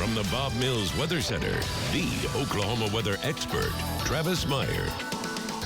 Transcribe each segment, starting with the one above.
From the Bob Mills Weather Center, the Oklahoma weather expert, Travis Meyer.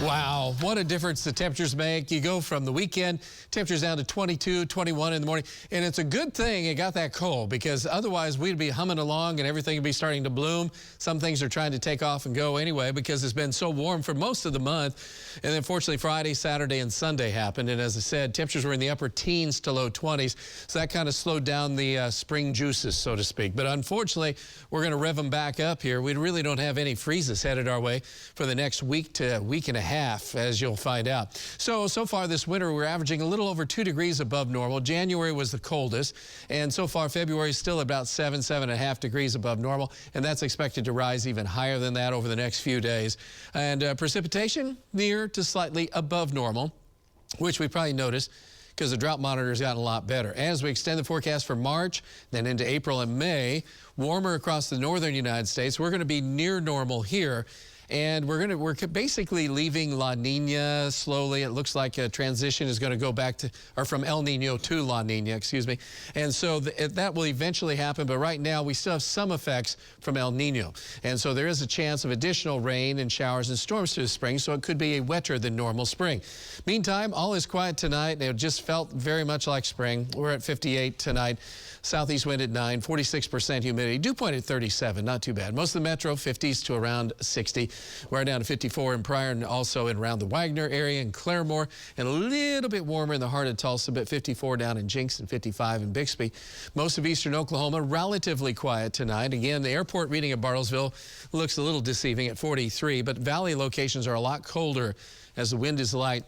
Wow, what a difference the temperatures make. You go from the weekend, temperatures down to 22, 21 in the morning, and it's a good thing it got that cold because otherwise we'd be humming along and everything would be starting to bloom. Some things are trying to take off and go anyway because it's been so warm for most of the month. And then fortunately Friday, Saturday, and Sunday happened. And as I said, temperatures were in the upper teens to low 20s. So that kind of slowed down the spring juices, so to speak. But unfortunately, we're going to rev them back up here. We really don't have any freezes headed our way for the next week to week and a half, as you'll find out. So far this winter, we're averaging a little over 2 degrees above normal. January was the coldest, and so far February is still about 7.5 degrees above normal, and that's expected to rise even higher than that over the next few days. And precipitation near to slightly above normal, which we probably noticed because the drought monitor has gotten a lot better. As we extend the forecast for March, then into April and May, warmer across the northern United States, we're going to be near normal here. And we're basically leaving La Nina slowly. It looks like a transition is going to go back to, or from El Nino to La Nina, excuse me. And so that will eventually happen. But right now we still have some effects from El Nino. And so there is a chance of additional rain and showers and storms through the spring. So it could be a wetter than normal spring. Meantime, all is quiet tonight. It just felt very much like spring. We're at 58 tonight. Southeast wind at 9, 46% humidity. Dew point at 37, not too bad. Most of the metro 50s to around 60. We're down to 54 in Pryor and also in around the Wagner area and Claremore, and a little bit warmer in the heart of Tulsa, but 54 down in Jinx and 55 in Bixby. Most of eastern Oklahoma relatively quiet tonight. Again, the airport reading at Bartlesville looks a little deceiving at 43, but valley locations are a lot colder as the wind is light.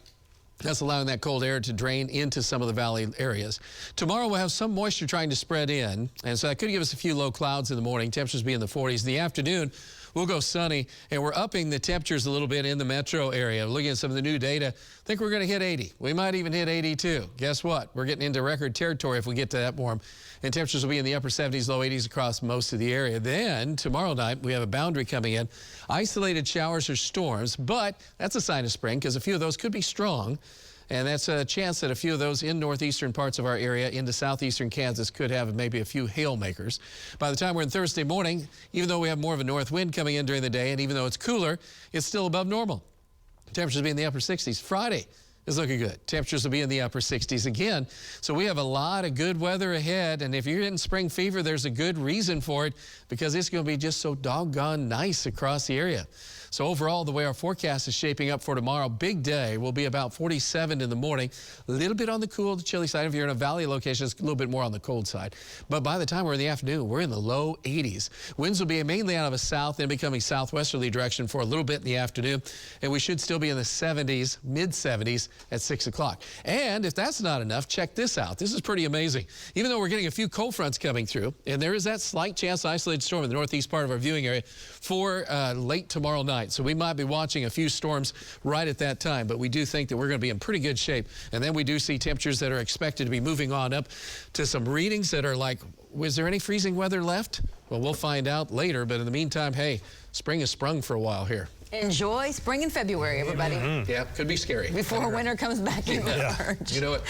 That's allowing that cold air to drain into some of the valley areas. Tomorrow we'll have some moisture trying to spread in, and so that could give us a few low clouds in the morning. Temperatures be in the 40s. In the afternoon, we'll go sunny, and we're upping the temperatures a little bit in the metro area. Looking at some of the new data, I think we're going to hit 80. We might even hit 82. Guess what? We're getting into record territory if we get to that warm. And temperatures will be in the upper 70s, low 80s across most of the area. Then tomorrow night, we have a boundary coming in. Isolated showers or storms, but that's a sign of spring because a few of those could be strong. And that's a chance that a few of those in northeastern parts of our area into southeastern Kansas could have maybe a few hail makers. By the time we're in Thursday morning, even though we have more of a north wind coming in during the day, and even though it's cooler, it's still above normal. Temperatures will be in the upper 60s. Friday is looking good. Temperatures will be in the upper 60s again. So we have a lot of good weather ahead. And if you're in spring fever, there's a good reason for it because it's going to be just so doggone nice across the area. So overall, the way our forecast is shaping up for tomorrow, big day, will be about 47 in the morning. A little bit on the cool, the chilly side. If you're in a valley location, it's a little bit more on the cold side. But by the time we're in the afternoon, we're in the low 80s. Winds will be mainly out of a south and becoming southwesterly direction for a little bit in the afternoon. And we should still be in the 70s, mid-70s at 6 o'clock. And if that's not enough, check this out. This is pretty amazing. Even though we're getting a few cold fronts coming through, and there is that slight chance of isolated storm in the northeast part of our viewing area for late tomorrow night. So we might be watching a few storms right at that time, but we do think that we're going to be in pretty good shape. And then we do see temperatures that are expected to be moving on up to some readings that are like, was there any freezing weather left? Well, we'll find out later, but in the meantime, hey, spring has sprung for a while here. Enjoy spring in February, everybody. Yeah, could be scary. Before winter comes back in March. You know what?